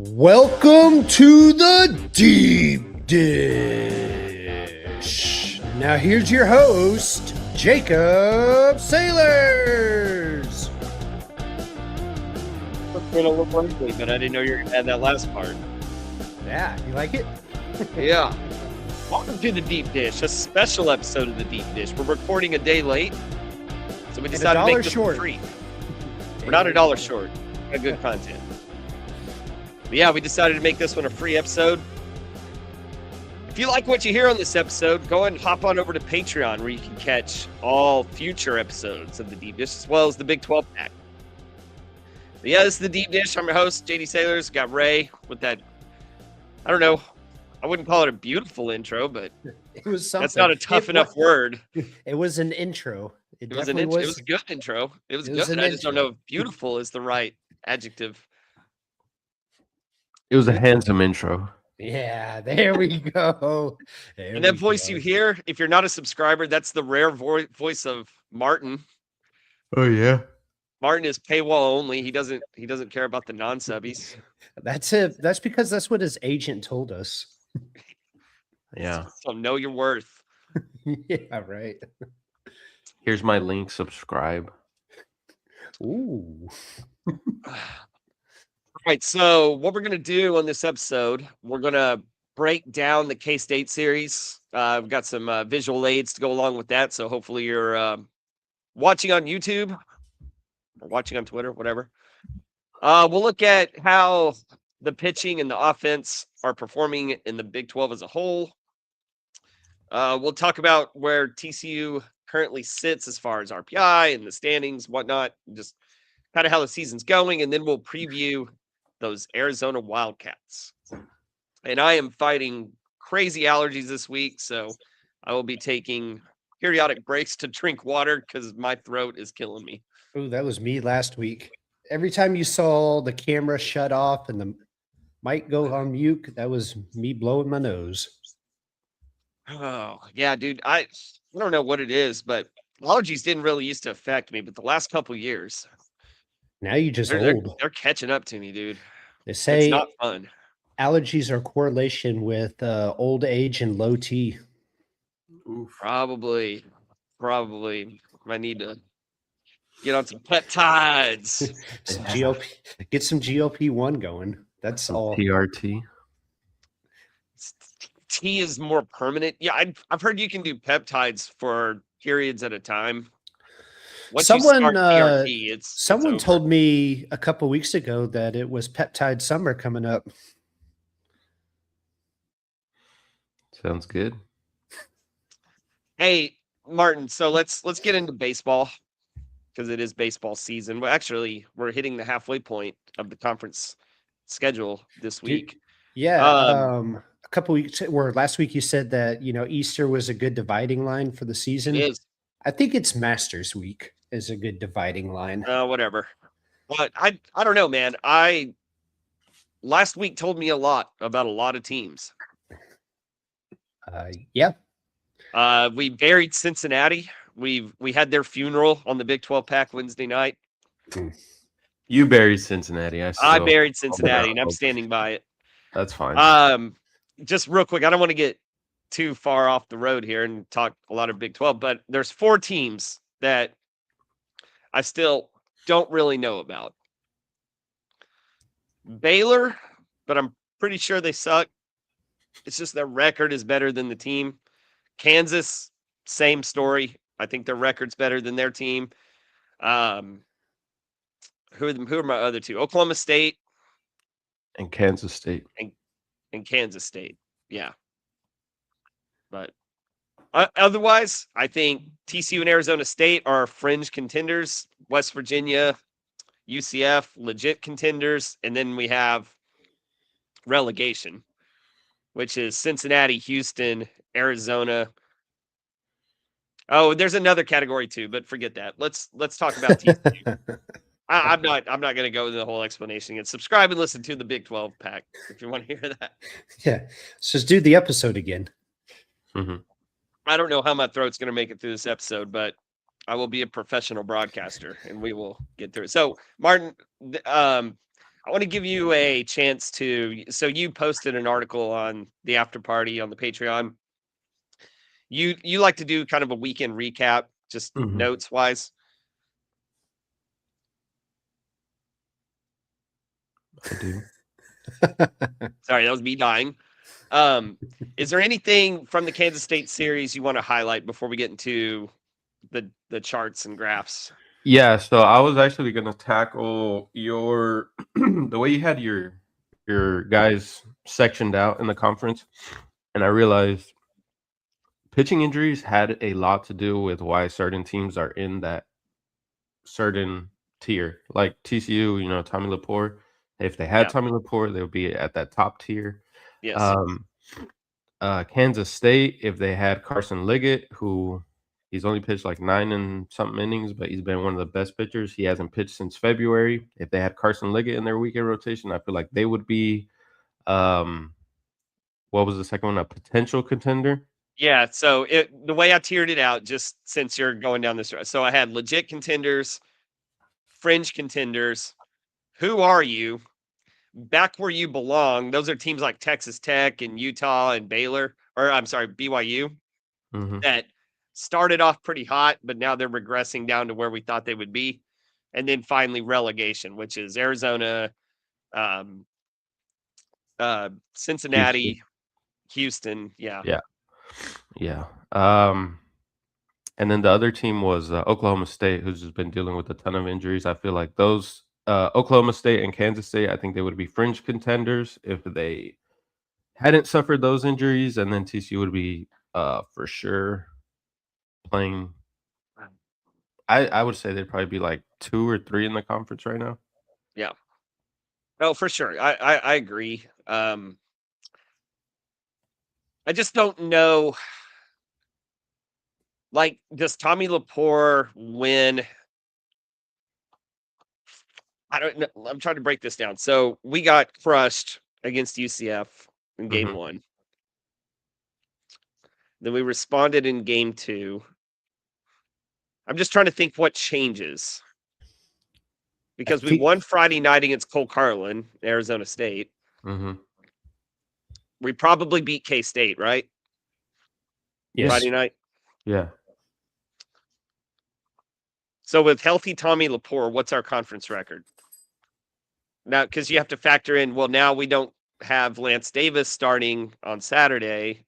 Welcome to the Deep Dish. Now here's your host, Jacob Sailors. It's been a little ugly, but I didn't know you were going to add that last part. Yeah, you like it? Yeah. Welcome to the Deep Dish, a special episode of the Deep Dish. We're recording a day late, so we decided to make this one free. We're not $1 short. We got good content. But yeah, we decided to make this one a free episode. If you like what you hear on this episode, go ahead and hop on over to Patreon, where you can catch all future episodes of the Deep Dish, as well as the Big 12 pack. But yeah, this is the Deep Dish. I'm your host, JD Sailors. Got Ray with that, I don't know, I wouldn't call it a beautiful intro, but it was something. That's not a tough enough word. It was an intro. It was a good intro. It was good. I just don't know if beautiful is the right adjective. It was a handsome intro. Yeah, there we go. And that voice you hear, if you're not a subscriber, that's the rare voice of Martin. Oh yeah. Martin is paywall only. He doesn't care about the non-subbies. That's it. That's because that's what his agent told us. Yeah. So know your worth. Yeah, right. Here's my link. Subscribe. Ooh. Right, so what we're going to do on this episode, we're going to break down the K-State series. We've got some visual aids to go along with that, so hopefully you're watching on YouTube or watching on Twitter, whatever. We'll look at how the pitching and the offense are performing in the Big 12 as a whole. We'll talk about where TCU currently sits as far as RPI and the standings, whatnot, just kind of how the season's going, and then we'll preview those Arizona Wildcats. And I am fighting crazy allergies this week, so I will be taking periodic breaks to drink water because my throat is killing me. Oh, that was me last week. Every time you saw the camera shut off and the mic go on mute, that was me blowing my nose. Oh, yeah, dude. I don't know what it is, but allergies didn't really used to affect me, but the last couple years, now you just old. They're catching up to me, dude. They say it's not fun. Allergies are correlation with old age and low T. Oof. Probably. I need to get on some peptides. Get some GLP-1 going. That's some all. TRT. T is more permanent. Yeah, I've heard you can do peptides for periods at a time. Once someone TRT, it's told me a couple weeks ago that it was peptide summer coming up. Sounds good. Hey, Martin, so let's get into baseball because it is baseball season. Well, actually, we're hitting the halfway point of the conference schedule this week. Yeah. A couple weeks or last week you said that, Easter was a good dividing line for the season. It is. I think it's Masters week is a good dividing line. Whatever. But I don't know, man. Last week told me a lot about a lot of teams. Yeah. We buried Cincinnati. We had their funeral on the Big 12 pack Wednesday night. You buried Cincinnati. I buried Cincinnati, and I'm standing by it. That's fine. Just real quick, I don't want to get too far off the road here and talk a lot of Big 12, but there's 4 teams that I still don't really know about. Baylor, but I'm pretty sure they suck. It's just their record is better than the team. Kansas, same story. I think their record's better than their team. Who are my other 2? Oklahoma State and Kansas State. And Kansas State. Yeah. But otherwise, I think TCU and Arizona State are fringe contenders. West Virginia, UCF, legit contenders. And then we have relegation, which is Cincinnati, Houston, Arizona. Oh, there's another category too, but forget that. Let's talk about TCU. I'm not going to go into the whole explanation again. Subscribe and listen to the Big 12 pack if you want to hear that. Yeah. So just do the episode again. Mm-hmm. I don't know how my throat's going to make it through this episode, but I will be a professional broadcaster and we will get through it. So, Martin, I I want to give you a chance to. So you posted an article on the after party on the Patreon. You like to do kind of a weekend recap, just notes wise. I do. Sorry, that was me dying. Is there anything from the Kansas State series you want to highlight before we get into the charts and graphs? Yeah, so I was actually gonna tackle your the way you had your guys sectioned out in the conference, and I realized pitching injuries had a lot to do with why certain teams are in that certain tier. Like TCU, Tommy Laporte. If they had Tommy Laporte, they would be at that top tier. Yes. Kansas State, if they had Carson Liggett, who he's only pitched like 9 and something innings, but he's been one of the best pitchers. He hasn't pitched since February. If they had Carson Liggett in their weekend rotation, I feel like they would be what was the second one? A potential contender? Yeah, so the way I tiered it out, just since you're going down this road. So I had legit contenders, fringe contenders, who are you, back where you belong. Those are teams like Texas Tech and Utah and Baylor, or I'm sorry, BYU, that started off pretty hot, but now they're regressing down to where we thought they would be. And then finally relegation, which is Arizona, Cincinnati, Houston. Yeah. And then the other team was Oklahoma State, who's just been dealing with a ton of injuries. I feel like those Oklahoma State and Kansas State, I think they would be fringe contenders if they hadn't suffered those injuries, and then TCU would be for sure playing. I would say they'd probably be like 2 or 3 in the conference right now. Yeah. Oh, for sure. I agree. I just don't know. Like, does Tommy Laporte win? I don't know. I'm trying to break this down. So we got crushed against UCF in game 1. Then we responded in game 2. I'm just trying to think what changes. Because we won Friday night against Cole Carlin, Arizona State. We probably beat K-State, right? Yes. Friday night? Yeah. So with healthy Tommy Laporte, what's our conference record? Now, because you have to factor in, well, now we don't have Lance Davis starting on Saturday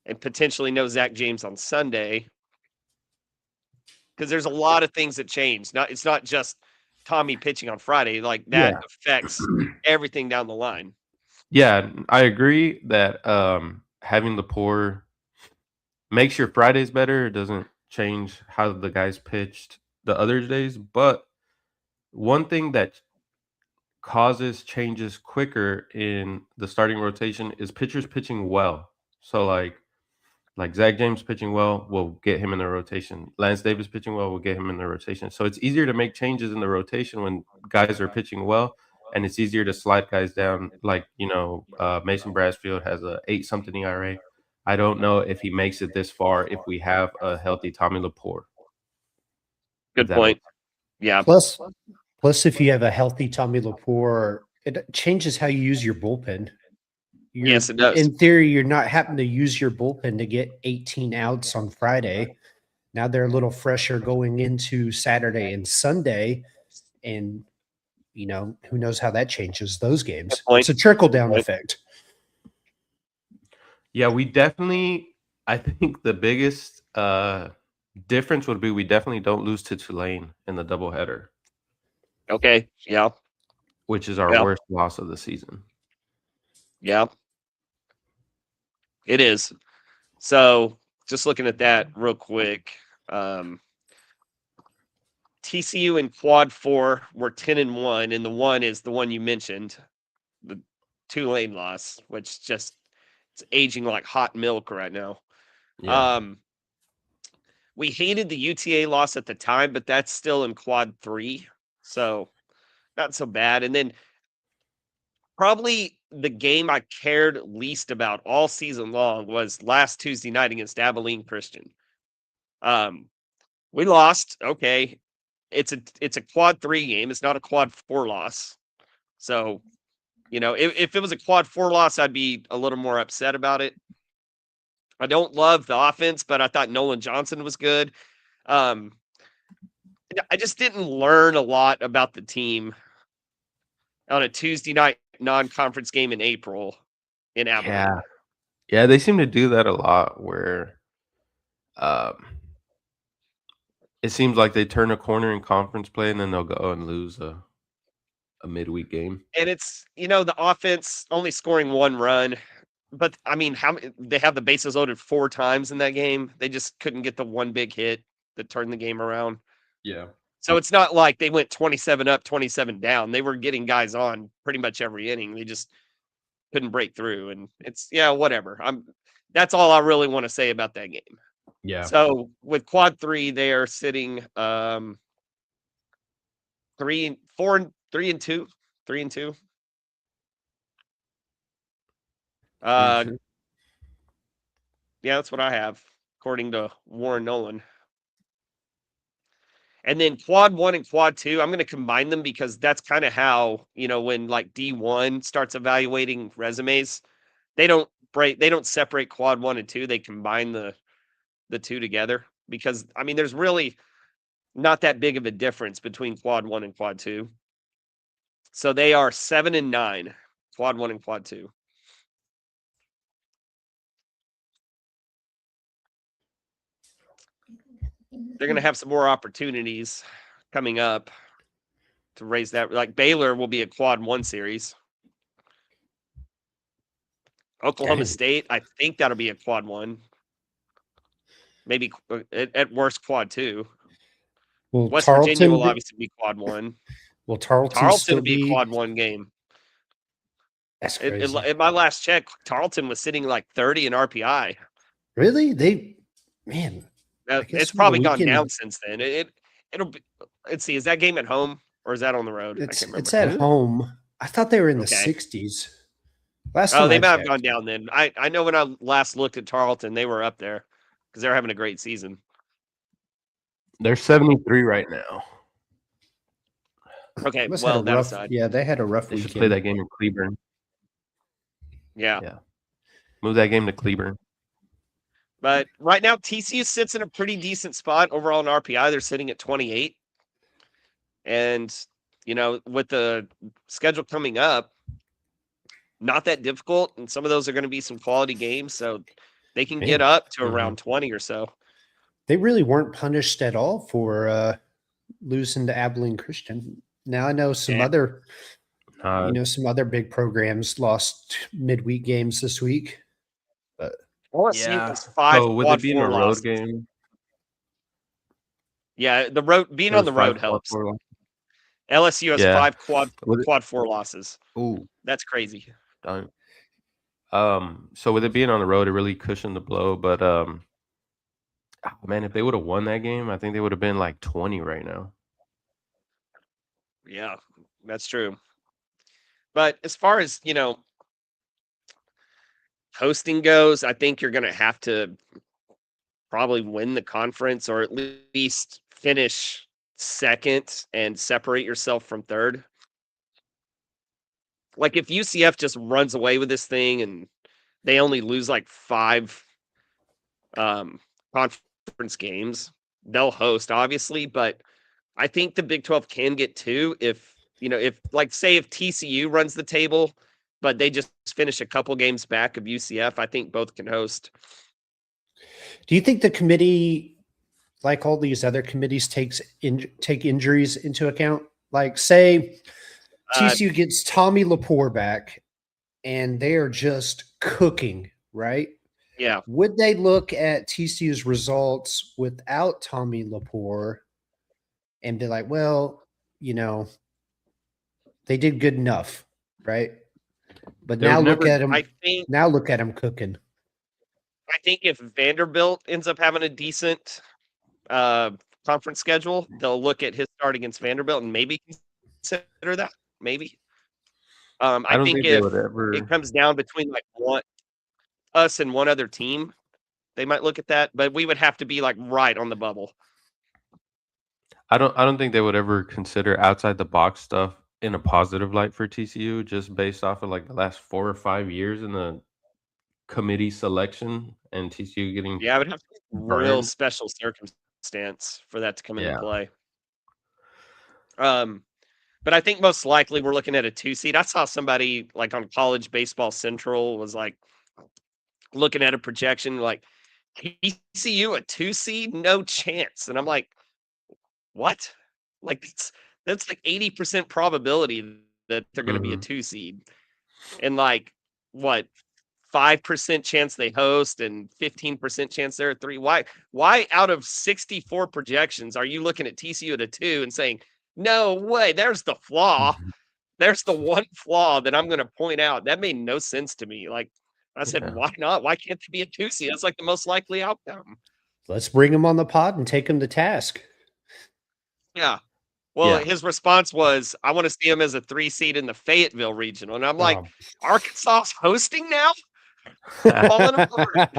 and potentially no Zach James on Sunday. Because there's a lot of things that change. It's not just Tommy pitching on Friday. Like, that affects everything down the line. Yeah, I agree that having Laporte makes your Fridays better. It doesn't change how the guys pitched the other days. But one thing that causes changes quicker in the starting rotation is pitchers pitching well. So like Zach James pitching well will get him in the rotation. Lance Davis pitching well will get him in the rotation. So it's easier to make changes in the rotation when guys are pitching well, and it's easier to slide guys down. Like, Mason Brasfield has a 8-something ERA. I don't know if he makes it this far if we have a healthy Tommy Laporte. Good point. Yeah. Plus, if you have a healthy Tommy Laporte, it changes how you use your bullpen. Yes, it does. In theory, you're not having to use your bullpen to get 18 outs on Friday. Now they're a little fresher going into Saturday and Sunday. And, who knows how that changes those games. It's a trickle-down effect. Yeah, I think the biggest difference would be we definitely don't lose to Tulane in the doubleheader. Okay, yeah. Which is our worst loss of the season. Yeah. It is. So just looking at that real quick, TCU in quad 4 were 10-1, and the one is the one you mentioned, the Tulane loss, which it's aging like hot milk right now. Yeah. We hated the UTA loss at the time, but that's still in quad 3, so not so bad. And then probably the game I cared least about all season long was last Tuesday night against Abilene Christian. We lost. Okay. It's a quad 3 game. It's not a quad 4 loss. So, if it was a quad 4 loss, I'd be a little more upset about it. I don't love the offense, but I thought Nolan Johnson was good. I just didn't learn a lot about the team on a Tuesday night non-conference game in April in Abilene. Yeah. Yeah, they seem to do that a lot where um it seems like they turn a corner in conference play and then they'll go and lose a midweek game. And it's, the offense only scoring 1 run, but I mean, they have the bases loaded 4 times in that game. They just couldn't get the one big hit that turned the game around. Yeah. So it's not like they went 27 up, 27 down. They were getting guys on pretty much every inning. They just couldn't break through, and it's whatever. That's all I really want to say about that game. Yeah. So with quad 3, they are sitting 3 and 2. Yeah, that's what I have according to Warren Nolan. And then quad 1 and quad 2, I'm going to combine them because that's kind of how, when like D1 starts evaluating resumes, they don't separate quad 1 and 2. They combine the two together because I mean, there's really not that big of a difference between quad 1 and quad 2. So they are 7 and 9, quad 1 and quad 2. They're going to have some more opportunities coming up to raise that. Like Baylor will be a quad 1 series. Oklahoma State, I think that'll be a quad 1. Maybe at worst quad 2. Will West Tarleton Virginia will obviously be quad 1. Will Tarleton Tarleton still will be a quad 1 game. That's crazy. In my last check, Tarleton was sitting like 30 in RPI. Really? Man. It's probably gone down since then. It'll be. Let's see. Is that game at home or is that on the road? I can't remember. It's at home. I thought they were in the 60s. They might have gone down then. I know when I last looked at Tarleton, they were up there because they're having a great season. They're 73 right now. Okay, well, that aside. Yeah, they had a rough They weekend. should play that game in Cleburne. Yeah. Move that game to Cleburne. But right now, TCU sits in a pretty decent spot overall in RPI. They're sitting at 28. And, with the schedule coming up, not that difficult. And some of those are going to be some quality games. So they can get up to around 20 or so. They really weren't punished at all for losing to Abilene Christian. Now I know some other, some other big programs lost midweek games this week. But LSU has 5 with it being a road game. Yeah, the road being on the road helps. LSU has 5 quad 4 losses. Ooh, that's crazy. Done. So with it being on the road, it really cushioned the blow. But man, if they would have won that game, I think they would have been like 20 right now. Yeah, that's true. But as far as hosting goes, I think you're going to have to probably win the conference or at least finish second and separate yourself from third. Like if UCF just runs away with this thing and they only lose like 5 conference games, they'll host obviously, but I think the Big 12 can get 2 if TCU runs the table, but they just finish a couple games back of UCF, I think both can host. Do you think the committee, like all these other committees, take injuries into account? Like, say TCU gets Tommy Lepore back, and they are just cooking, right? Yeah. Would they look at TCU's results without Tommy Lepore and be like, well, they did good enough, right? But now look at them. Now look at them cooking. I think if Vanderbilt ends up having a decent conference schedule, they'll look at his start against Vanderbilt and maybe consider that. Maybe. I think if it comes down between like us and one other team, they might look at that. But we would have to be like right on the bubble. I don't think they would ever consider outside the box stuff in a positive light for TCU, just based off of like the last 4 or 5 years in the committee selection and TCU getting Yeah, I would have to be a real burned. special circumstance for that to come into Yeah. play. But I think most likely we're looking at a 2 seed. I saw somebody like on College Baseball Central was like looking at a projection like TCU a 2 seed, no chance. And I'm like, what? Like that's like 80% probability that they're going to be a Mhm. 2 seed. And like what 5% chance they host and 15% chance they're a 3. Why out of 64 projections are you looking at TCU at a 2 and saying, "No way, there's the flaw. There's the one flaw that I'm going to point out." That made no sense to me. Like I said, Yeah. why not? Why can't they be a 2 seed? That's like the most likely outcome. Let's bring him on the pod and take him to task. Yeah. Well, Yeah. his response was, "I want to see him as a 3 seed in the Fayetteville regional." And I'm like, "Arkansas's hosting now?" Falling apart.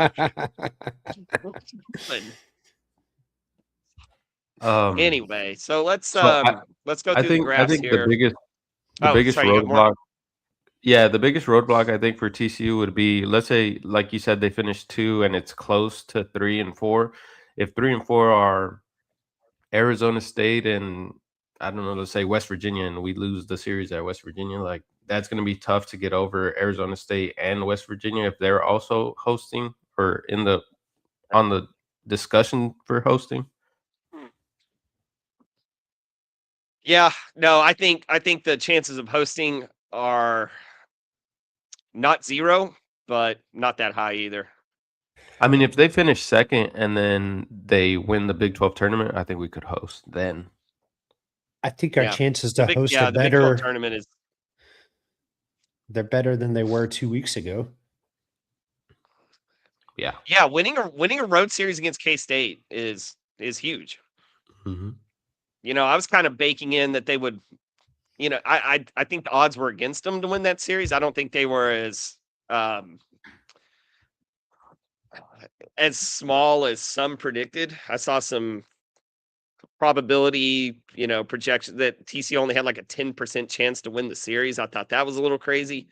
Anyway, so let's go I through the think graphs here. the Oh, biggest sorry, you got more? roadblock. Yeah, the biggest roadblock I think for TCU would be, let's say, like you said, they finished 2 and it's close to 3 and 4. If 3 and 4 are Arizona State and I don't know, let's say West Virginia, and we lose the series at West Virginia, like that's going to be tough to get over Arizona State and West Virginia if they're also hosting or on the discussion for hosting. Yeah, no, I think the chances of hosting are not 0, but not that high either. I mean, if they finish second and then they win the Big 12 tournament, I think we could host then. I think our chances to host are the Big 12 better. tournament is They're better than they were 2 weeks ago. Yeah. Yeah, winning a road series against K-State is huge. Mhm. You know, I was kind of baking in that they would, you know, I think the odds were against them to win that series. I don't think they were as small as some predicted. I saw some probability, you know, projection that TCU only had like a 10% chance to win the series. I thought that was a little crazy,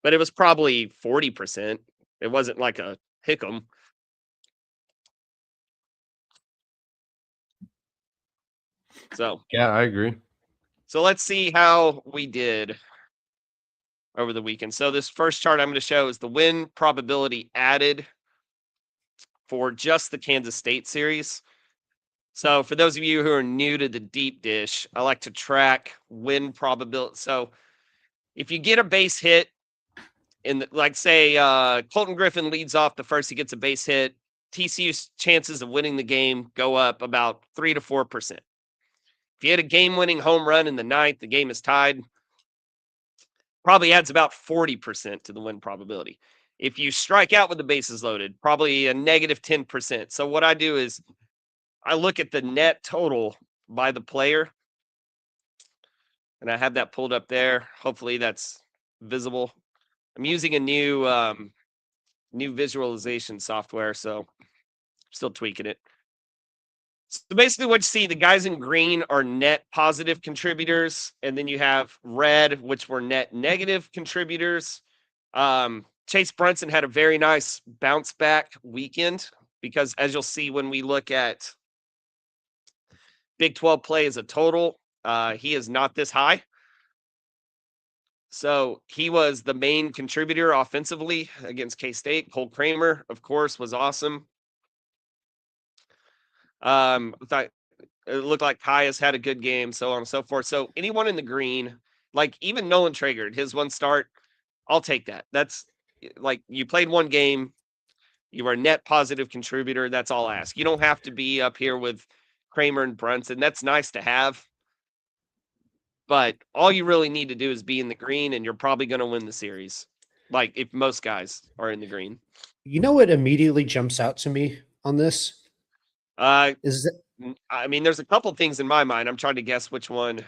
but it was probably 40%. It wasn't like a pick 'em. So, Yeah, I agree. so let's see how we did over the weekend. So this first chart I'm going to show is the win probability added for just the Kansas State series. So for those of you who are new to the deep dish, I like to track win probability. So if you get a base hit in like say Colton Griffin leads off the first, he gets a base hit, TCU's chances of winning the game go up about 3 to 4%. If you hit a game-winning home run in the ninth, the game is tied. Probably adds about 40% to the win probability. If you strike out with the bases loaded, probably a negative 10%. So what I do is I look at the net total by the player, and I have that pulled up there. Hopefully that's visible. I'm using a new visualization software, so still tweaking it. So basically what you see, the guys in green are net positive contributors, and then you have red, which were net negative contributors. Chase Brunson had a very nice bounce back weekend because as you'll see when we look at Big 12 play as a total, he is not this high. So he was the main contributor offensively against K-State. Cole Kramer, of course, was awesome. I thought it looked like Caius had a good game, so on and so forth. So anyone in the green, like even Nolan Traeger, his one start, I'll take that. That's like you played one game, you are a net positive contributor. That's all I ask. You don't have to be up here with Kramer and Brunson. That's nice to have. But all you really need to do is be in the green, and you're probably going to win the series. Like if most guys are in the green. You know what immediately jumps out to me on this? Is that I mean, there's a couple things in my mind. I'm trying to guess which one.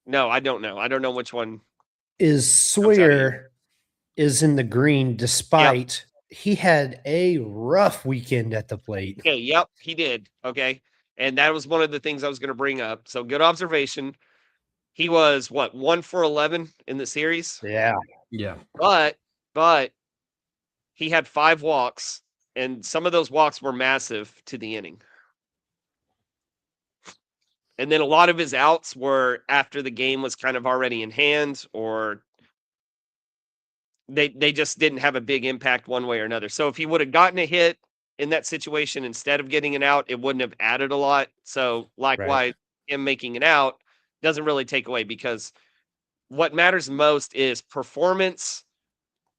No, I don't know. I don't know which one. is Sawyer is in the green despite he had a rough weekend at the plate. Okay, yep, he did. Okay. And that was one of the things I was going to bring up. So good observation. He was what, 1 for 11 in the series, Yeah. Yeah. but he had 5 walks, and some of those walks were massive to the inning. And then a lot of his outs were after the game was kind of already in hand, or they just didn't have a big impact one way or another. So if he would have gotten a hit in that situation instead of getting an out, it wouldn't have added a lot. So likewise, him making an out doesn't really take away, because what matters most is performance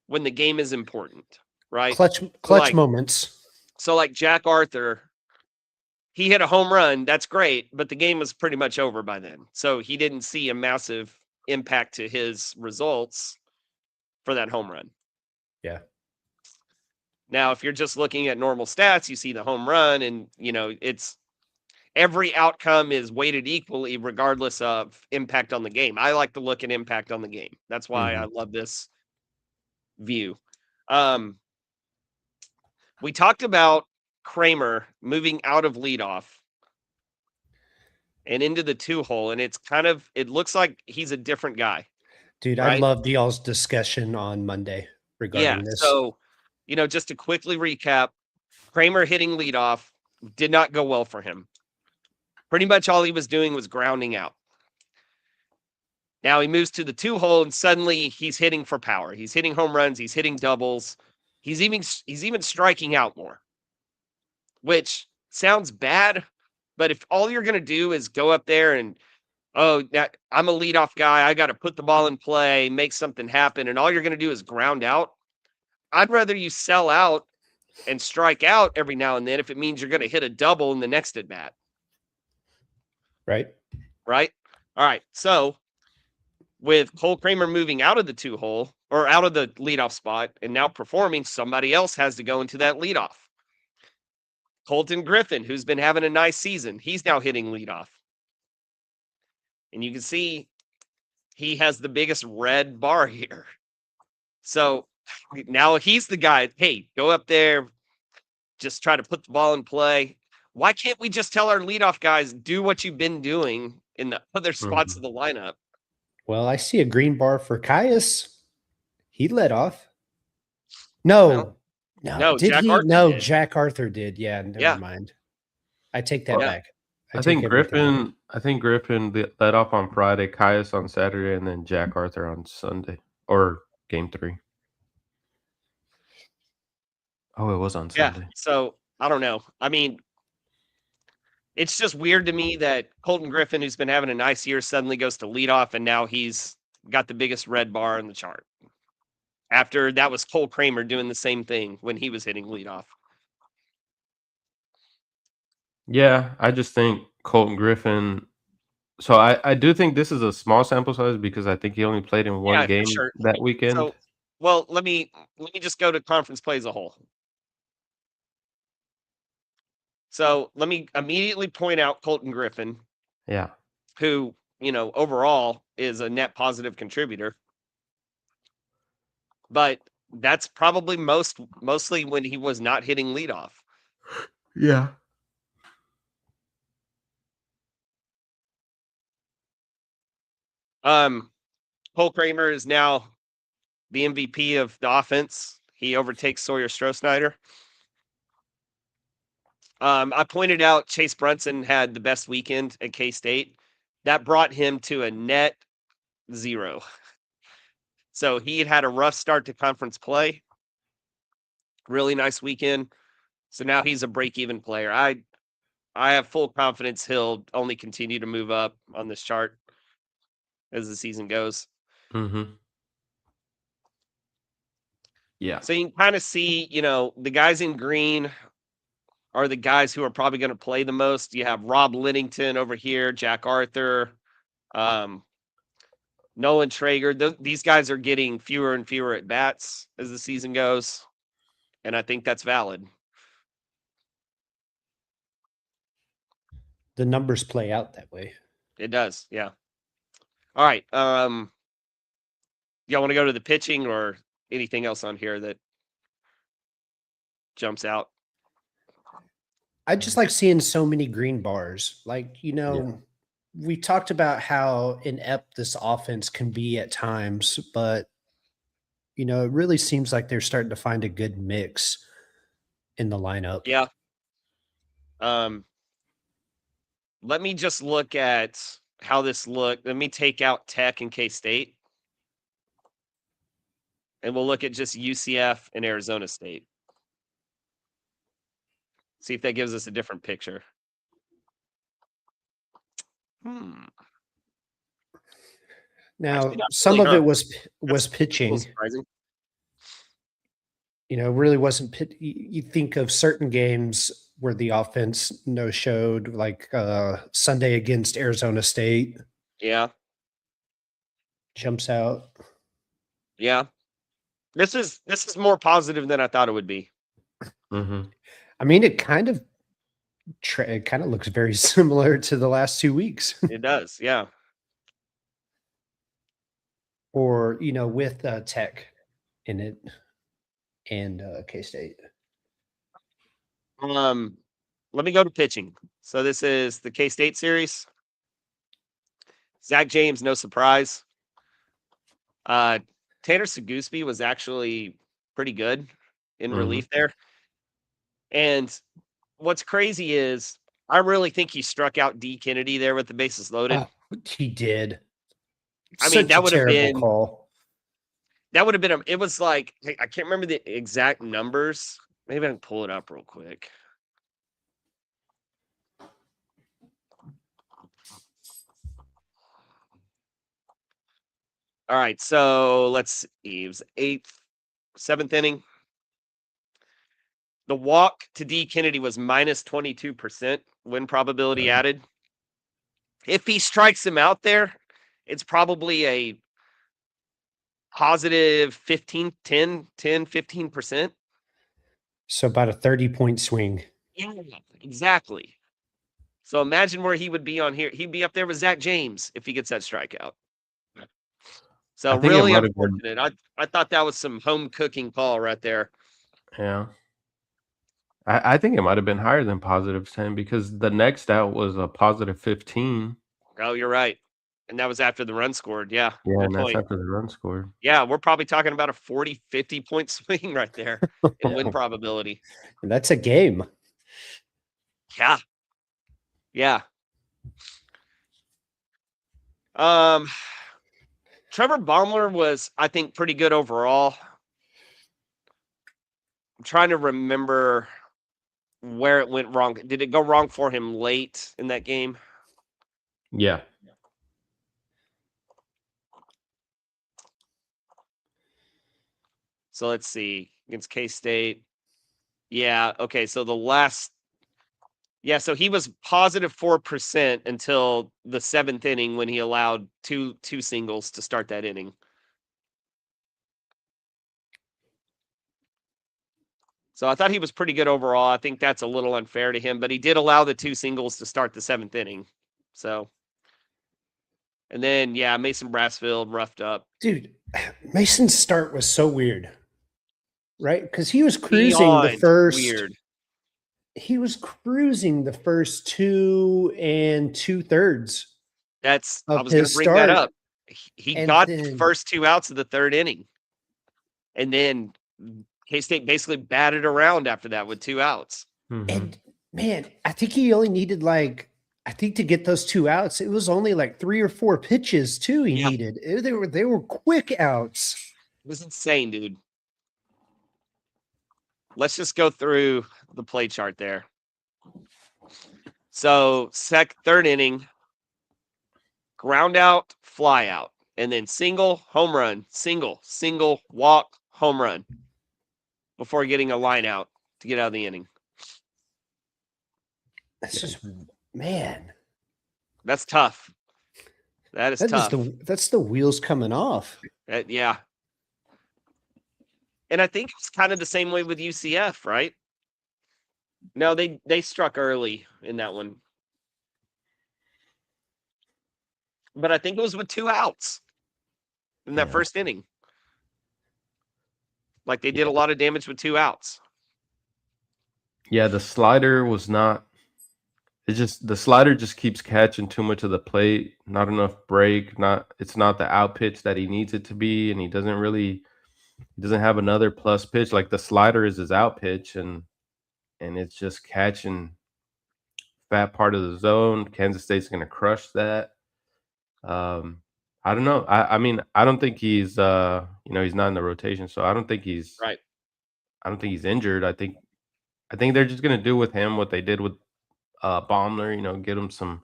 when the game is important, right? Clutch moments. So like Jack Arthur, he hit a home run. That's great, but the game was pretty much over by then. So he didn't see a massive impact to his results for that home run. Yeah. Now, if you're just looking at normal stats, you see the home run, and it's every outcome is weighted equally regardless of impact on the game. I like to look at impact on the game. That's why I love this view. We talked about Kramer moving out of leadoff and into the 2-hole, and it looks like he's a different guy. Dude, I Right? loved y'all's discussion on Monday regarding this. So, just to quickly recap, Kramer hitting leadoff did not go well for him. Pretty much all he was doing was grounding out. Now he moves to the 2-hole, and suddenly he's hitting for power. He's hitting home runs. He's hitting doubles. He's even striking out more, which sounds bad. But if all you're going to do is go up there and, I'm a leadoff guy, I got to put the ball in play, make something happen, and all you're going to do is ground out, I'd rather you sell out and strike out every now and then if it means you're going to hit a double in the next at bat. Right. All right. So with Cole Kramer moving out of the 2-hole or out of the leadoff spot and now performing, somebody else has to go into that leadoff. Colton Griffin, who's been having a nice season, he's now hitting leadoff. And you can see he has the biggest red bar here. So now he's the guy, hey, go up there, just try to put the ball in play. Why can't we just tell our leadoff guys, do what you've been doing in the other spots of the lineup? Well, I see a green bar for Caius. He led off. No. Did Jack he? Arthur No, did. Jack Arthur did. Yeah, never mind. I take that back. I think Griffin led off on Friday, Caius on Saturday, and then Jack Arthur on Sunday or game 3. Oh, it was on Sunday. Yeah. So I don't know. I mean, it's just weird to me that Colton Griffin, who's been having a nice year, suddenly goes to leadoff, and now he's got the biggest red bar in the chart. After that was Cole Kramer doing the same thing when he was hitting leadoff. Yeah, I just think Colton Griffin. So I do think this is a small sample size because I think he only played in one game that weekend. So, well, let me just go to conference play as a whole. So let me immediately point out Colton Griffin. Yeah. Who, overall is a net positive contributor. But that's probably mostly when he was not hitting leadoff. Yeah. Cole Kramer is now the MVP of the offense. He overtakes Sawyer Stroh-Snyder. I pointed out Chase Brunson had the best weekend at K-State. That brought him to a net 0. So he had a rough start to conference play. Really nice weekend. So now he's a break-even player. I have full confidence he'll only continue to move up on this chart as the season goes. Yeah. So you can kind of see, the guys in green are the guys who are probably going to play the most. You have Rob Linnington over here, Jack Arthur, Nolan Traeger. These guys are getting fewer and fewer at bats as the season goes. And I think that's valid. The numbers play out that way. It does. Yeah. All right. Y'all want to go to the pitching or anything else on here that jumps out? I just like seeing so many green bars. Like, we talked about how inept this offense can be at times, but it really seems like they're starting to find a good mix in the lineup. Yeah. Let me just look at how this looked. Let me take out Tech and K-State. And we'll look at just UCF and Arizona State. See if that gives us a different picture. Now, Actually, not some really, of huh? it was That's a little pitching. surprising. Really wasn't pit. You think of certain games where the offense no showed, like Sunday against Arizona State, Yeah. jumps out. Yeah. This is more positive than I thought it would be. Mhm. I mean, it kind of looks very similar to the last 2 weeks, It does. Yeah. or with Tech in it and K-State. Let me go to pitching. So this is the K-State series. Zach James, no surprise. Tanner Seguspy was actually pretty good in relief there. And what's crazy is I really think he struck out D. Kennedy there with the bases loaded. Oh, he did. I mean, that would have been call. That would have been it was like I can't remember the exact numbers. Maybe I can pull it up real quick. All right, so let's see. It was 8th, 7th inning. The walk to D. Kennedy was minus 22% win probability added. If he strikes him out there, it's probably a positive 15%. So about a 30-point swing. Yeah, exactly. So imagine where he would be on here. He'd be up there with Zach James if he gets that strikeout. So I think it really might have been. unfortunate. I thought that was some home cooking call right there. Yeah. I think it might have been higher than positive 10 because the next out was a positive 15. Oh, you're right. And that was after the run scored. Yeah. Yeah, good and that's point. after the run scored. Yeah, we're probably talking about a 40, 50-point swing right there in win probability. And that's a game. Yeah. Yeah. Trevor Baumler was, I think, pretty good overall. I'm trying to remember where it went wrong. Did it go wrong for him late in that game? Yeah. So let's see. Against K-State. Yeah. Okay. So so he was positive 4% until the 7th inning when he allowed two singles to start that inning. So I thought he was pretty good overall. I think that's a little unfair to him, but he did allow the 2 singles to start the 7th inning. So, and then, yeah, Mason Brassfield roughed up. Dude, Mason's start was so weird, right? Because he was cruising the first. Weird. He was cruising the first 2 2/3. I was going to bring that up. He got the first 2 outs of the 3rd inning. And then K-State basically batted around after that with 2 outs. Mm-hmm. And man, I think he only needed to get those 2 outs. It was only like 3 or 4 pitches too he needed. They were quick outs. It was insane, dude. Let's just go through the play chart there. So 3rd inning, ground out, fly out, and then single, home run, single, walk, home run before getting a line out to get out of the inning. That's just, man. That's tough. That is tough. That's the wheels coming off. Yeah. And I think it's kind of the same way with UCF, right? No, they struck early in that one. But I think it was with 2 outs in that first inning. Like they did a lot of damage with 2 outs. Yeah, the slider was not It's just the slider just keeps catching too much of the plate, not enough break, it's not the out pitch that he needs it to be, and he doesn't have another plus pitch. Like the slider is his out pitch, and it's just catching fat part of the zone. Kansas State's gonna crush that. Um, I don't know. I mean, I don't think he's he's not in the rotation, so Right. I don't think he's injured. I think they're just gonna do with him what they did with Baumler, get him some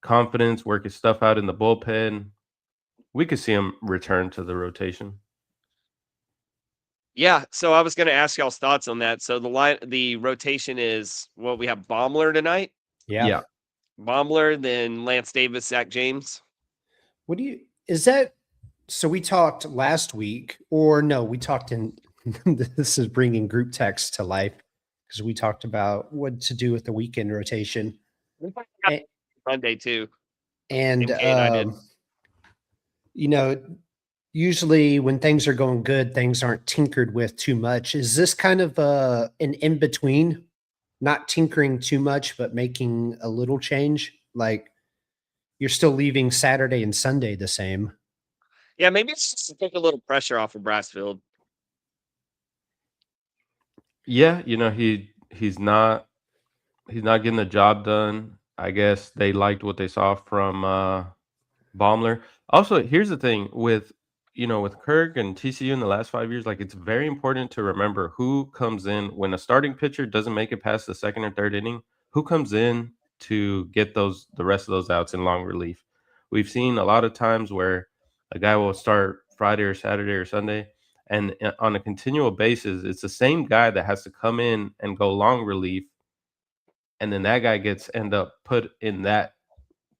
confidence, work his stuff out in the bullpen. We could see him return to the rotation. Yeah, so I was going to ask y'all's thoughts on that. So the rotation is what we have Baumler tonight, Yeah. Yeah. Baumler, then Lance Davis, Zach James. What do you, is that, so we talked last week, or no, we talked in, this is bringing group text to life because we talked about what to do with the weekend rotation. A- Monday too. And, MK and I did. you know, usually when things are going good, things aren't tinkered with too much. Is this kind of an in between, not tinkering too much, but making a little change? Like you're still leaving Saturday and Sunday the same. Yeah, maybe it's just to take a little pressure off of Brassfield. Yeah, he's not getting the job done. I guess they liked what they saw from Baumler. Also, here's the thing with Kirk and TCU in the last 5 years, like it's very important to remember who comes in when a starting pitcher doesn't make it past the second or third inning, who comes in to get the rest of those outs in long relief. We've seen a lot of times where a guy will start Friday or Saturday or Sunday, and on a continual basis, it's the same guy that has to come in and go long relief, and then that guy gets end up put in that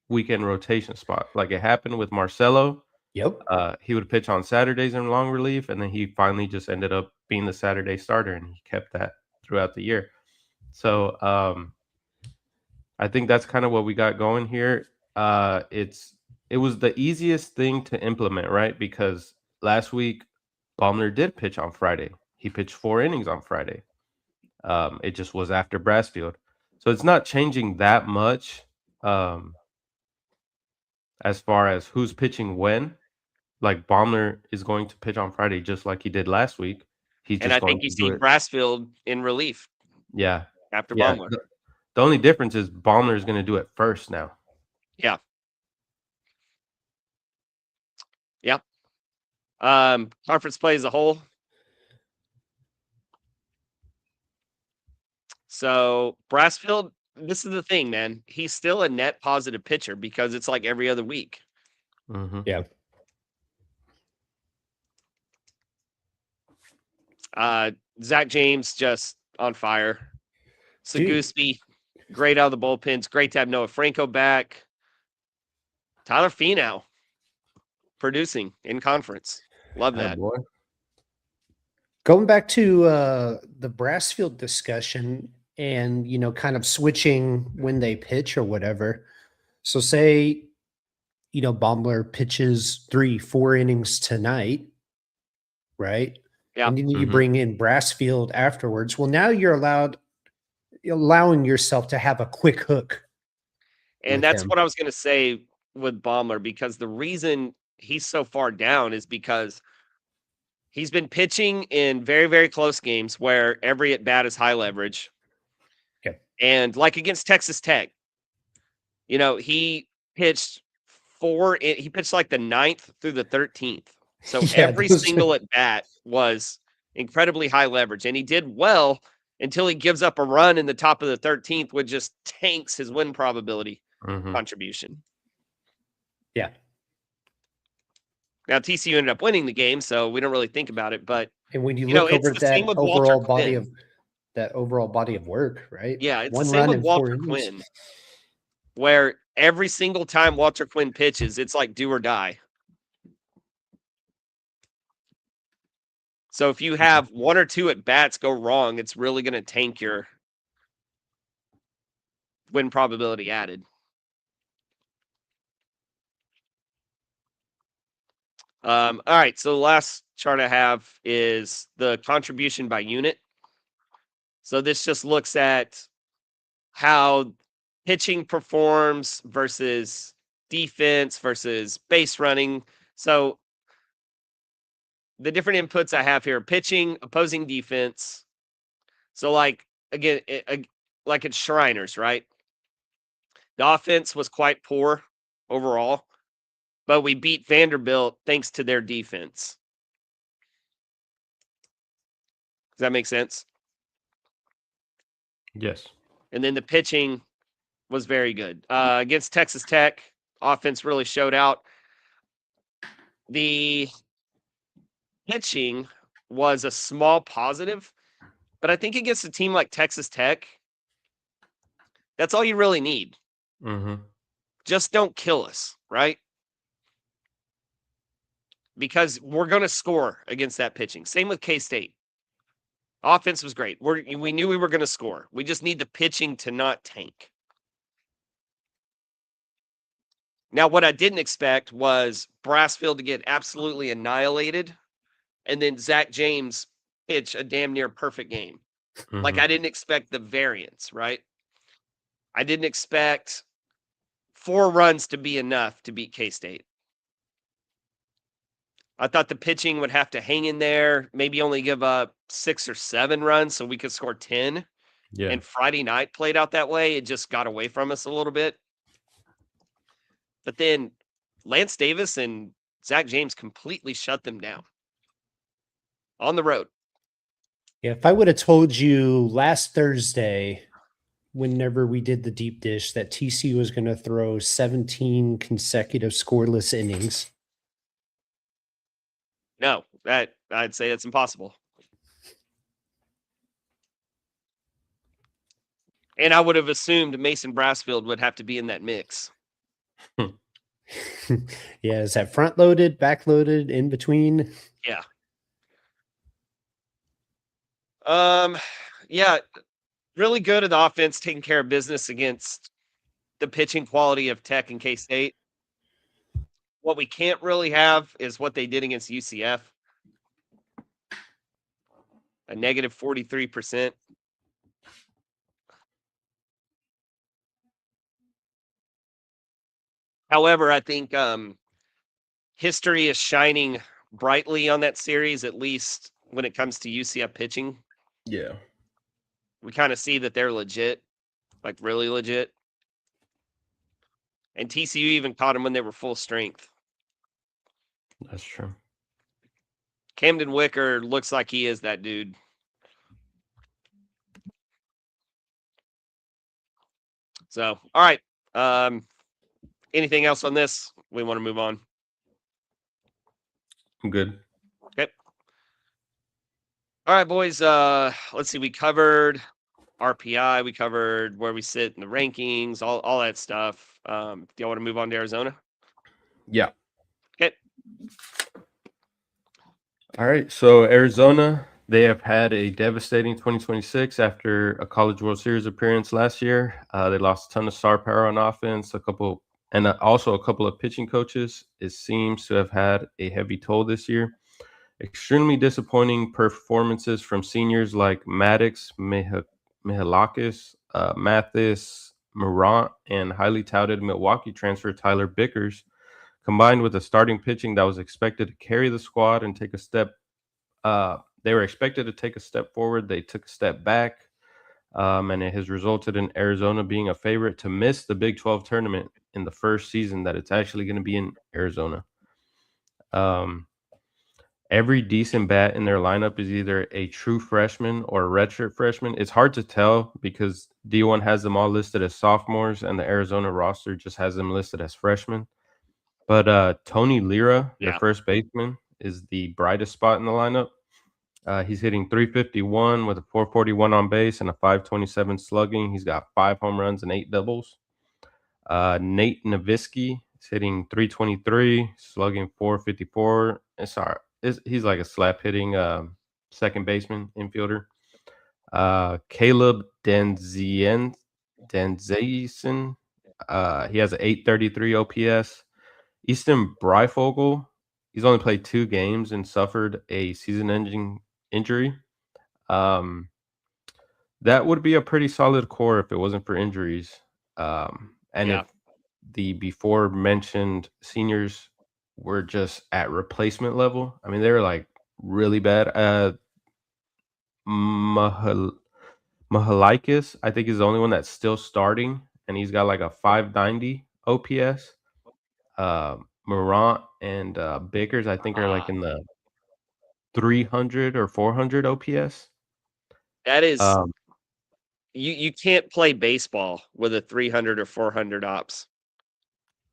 weekend rotation spot. Like it happened with Marcelo. Yep. He would pitch on Saturdays in long relief, and then he finally just ended up being the Saturday starter, and he kept that throughout the year. So I think that's kind of what we got going here. It was the easiest thing to implement, right? Because last week Baumler did pitch on Friday. He pitched 4 innings on Friday. It just was after Brassfield, so it's not changing that much as far as who's pitching when. Like Baumler is going to pitch on Friday just like he did last week. He's And just I going think you to do see it. Brassfield in relief Yeah. after Yeah. Baumler. The only difference is Baumler is going to do it first now. Yeah. Yeah. Conference play as a whole. So Brassfield, this is the thing, man. He's still a net positive pitcher because it's like every other week. Mm-hmm. Yeah. Zach James just on fire. Saguspi, great out of the bullpens. Great to have Noah Franco back. Tyler Finau producing in conference. Love that. Boy. Going back to the Brassfield discussion and, kind of switching when they pitch or whatever. So say, Baumler pitches 3-4 innings tonight, right? Yeah. And then you Mhm. bring in Brassfield afterwards. Well, now you're allowing yourself to have a quick hook. And with that's him. what I was going to say with Baumler, because the reason he's so far down is because he's been pitching in very, very close games where every at bat is high leverage. Okay. And like against Texas Tech, he pitched he pitched like the 9th through the 13th. So Yeah, every those- single at bat was incredibly high leverage. And he did well until he gives up a run in the top of the 13th, which just tanks his win probability Mhm. contribution. Yeah. Now TCU ended up winning the game, so we don't really think about it. But And when you You know, look it's over the same that with Walter overall body of work, right? yeah, it's One the same run with in 4 Walter innings. Quinn, where every single time Walter Quinn pitches, it's like do or die. So if you have one or two at bats go wrong, it's really going to tank your win probability added. All right, so the last chart I have is the contribution by unit. So this just looks at how pitching performs versus defense versus base running. So the different inputs I have here: pitching, opposing defense. So like again, like it's Shriners, right? The offense was quite poor overall, but we beat Vanderbilt thanks to their defense. Does that make sense? Yes. And then the pitching was very good. Against Texas Tech, offense really showed out. The pitching was a small positive, but I think against a team like Texas Tech, that's all you really need. Mm-hmm. Just don't kill us, right? Because we're going to score against that pitching. Same with K-State. Offense was great. We knew we were going to score. We just need the pitching to not tank. Now, what I didn't expect was Brassfield to get absolutely annihilated, and then Zach James pitch a damn near perfect game. Like, I didn't expect the variance, right? I didn't expect 4 runs to be enough to beat K-State. I thought the pitching would have to hang in there, maybe only give up 6 or 7 runs so we could score 10. Yeah. And Friday night played out that way. It just got away from us a little bit. But then Lance Davis and Zach James completely shut them down on the road. Yeah, if I would have told you last Thursday, whenever we did the deep dish, that TC was going to throw 17 consecutive scoreless innings. No, I'd say that's impossible. And I would have assumed Mason Brassfield would have to be in that mix. Yeah, is that front loaded, back loaded, in between? Yeah. Yeah, really good at the offense, taking care of business against the pitching quality of Tech and K-State. What we can't really have is what they did against UCF. A negative 43%. However, I think history is shining brightly on that series, at least when it comes to UCF pitching. Yeah. We kind of see that they're legit, like really legit. And TCU even caught them when they were full strength. That's true. Camden Wicker looks like he is that dude. So, all right. Anything else on this? We want to move on. I'm good. Okay. All right, boys. Let's see. We covered RPI. We covered where we sit in the rankings, all that stuff. Do y'all want to move on to Arizona? Yeah. Okay. All right. So Arizona, they have had a devastating 2026 after a College World Series appearance last year. They lost a ton of star power on offense, also a couple of pitching coaches. It seems to have had a heavy toll this year. Extremely disappointing performances from seniors like Maddox, Mihalakis, Mathis, Morant, and highly touted Milwaukee transfer Tyler Bickers, combined with a starting pitching that was expected to carry the squad and take a step. They were expected to take a step forward. They took a step back, and it has resulted in Arizona being a favorite to miss the Big 12 tournament in the first season that it's actually going to be in Arizona. Every decent bat in their lineup is either a true freshman or a redshirt freshman. It's hard to tell because D1 has them all listed as sophomores and the Arizona roster just has them listed as freshmen. But Tony Lira, their first baseman, is the brightest spot in the lineup. He's hitting 351 with a 441 on base and a 527 slugging. He's got 5 home runs and 8 doubles. Nate Nowitzki is hitting 323, slugging 454. He's like a slap hitting second baseman, infielder. Caleb Danzaisen, he has an 833 OPS. Easton Breifogel, he's only played 2 games and suffered a season-ending injury. That would be a pretty solid core if it wasn't for injuries. And Yeah. if the before mentioned seniors were just at replacement level, I mean, they were like really bad. Mahal- Mahalikis, I think, is the only one that's still starting, and he's got like a 590 OPS. Morant and Bickers, I think, are like in the 300 or 400 OPS. That is Um, you can't play baseball with a 300 or 400 ops.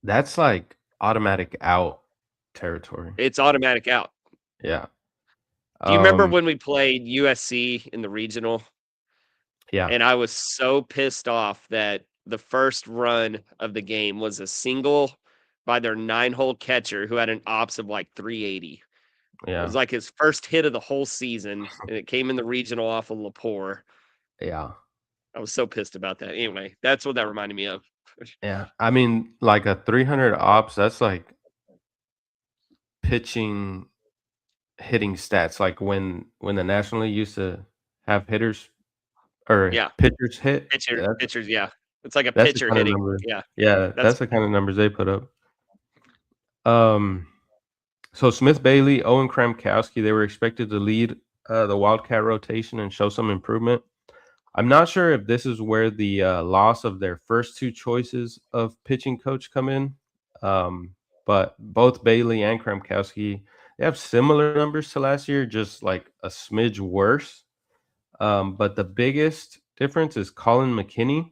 that's like automatic out territory. It's automatic out. Yeah. Do you remember Um, when we played USC in the regional? yeah. And I was so pissed off that the first run of the game was a single by their 9-hole catcher who had an ops of like 380. It Yeah. was like his first hit of the whole season, and it came in the regional off of Lepore. Yeah. I was so pissed about that. Anyway, that's what that reminded me of. Yeah. I mean, like a 300 ops, that's like pitching hitting stats. Like when the National League used to have hitters or Yeah, pitchers hit. Yeah, pitchers, yeah. It's like a that's the pitcher kind of hitting. number. Yeah, Yeah, that's that's the kind of numbers they put up. Um, so Smith Bailey, Owen Kramkowski, they were expected to lead the Wildcat rotation and show some improvement. I'm not sure if this is where the loss of their first two choices of pitching coach come in, but both Bailey and Kramkowski, they have similar numbers to last year, just like a smidge worse. But the biggest difference is Colin McKinney.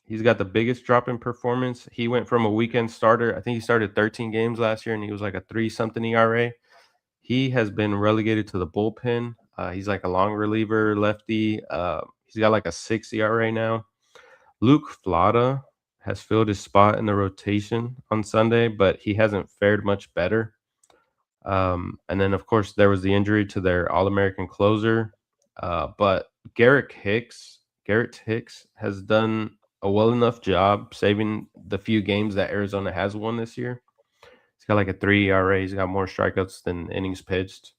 He's got the biggest drop in performance. He went from a weekend starter. I think he started 13 games last year, and he was like a 3-something ERA. He has been relegated to the bullpen. He's like a long reliever lefty. He's got like a 6 ERA now. Luke Flata has filled his spot in the rotation on Sunday, but he hasn't fared much better. And then, of course, there was the injury to their All-American closer. But Garrett Hicks has done a well enough job saving the few games that Arizona has won this year. He's got like a 3 ERA. He's got more strikeouts than innings pitched.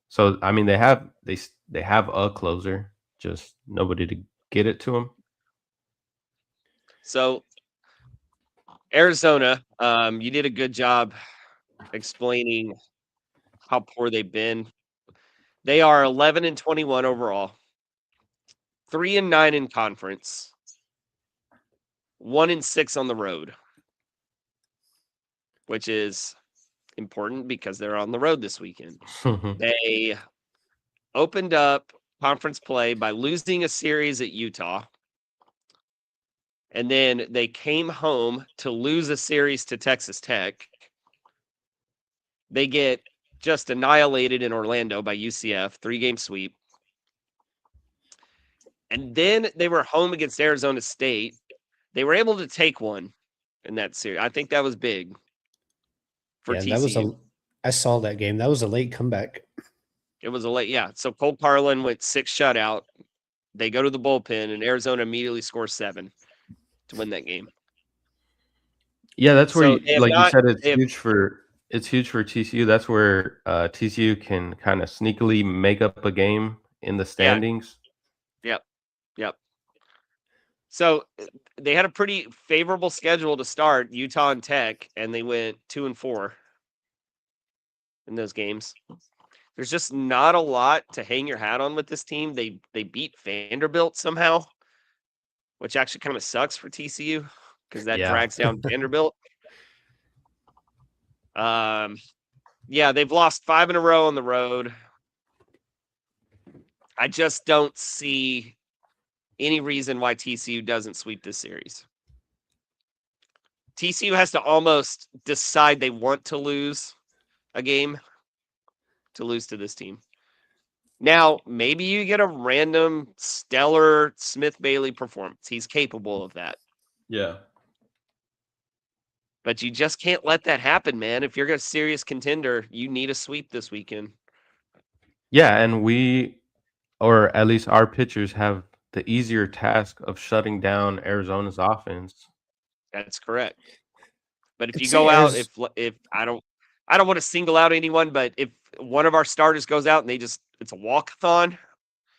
So I mean, they have a closer, just nobody to get it to him. so Arizona. You did a good job explaining how poor they've been. They are 11-21 overall, 3-9 in conference, 1-6 on the road, which is important because they're on the road this weekend. They opened up conference play by losing a series at Utah. And then they came home to lose a series to Texas Tech. They get just annihilated in Orlando by UCF, 3-game sweep. And then they were home against Arizona State. They were able to take one in that series. I think that was big for Yeah, TCU. I saw that game. That was a late comeback. It was a late, yeah. So Cole Carlin went 6 shutout. They go to the bullpen, and Arizona immediately scores 7 to win that game. Yeah, that's where So you, like you said, it's huge for TCU. That's where TCU can kind of sneakily make up a game in the standings. Yep. So they had a pretty favorable schedule to start, Utah and Tech, and they went 2-4 in those games. There's just not a lot to hang your hat on with this team. They beat Vanderbilt somehow, which actually kind of sucks for TCU because that Yeah. drags down Vanderbilt. Yeah, they've lost 5 in a row on the road. I just don't see any reason why TCU doesn't sweep this series. TCU has to almost decide they want to lose a game to lose to this team. Now, maybe you get a random stellar Smith Bailey performance. He's capable of that. Yeah. But you just can't let that happen, man. If you're a serious contender, you need a sweep this weekend. Yeah, and we, or at least our pitchers, have the easier task of shutting down Arizona's offense. That's correct. But if I'd you say go out, if I don't want to single out anyone, but if one of our starters goes out and it's a walkathon,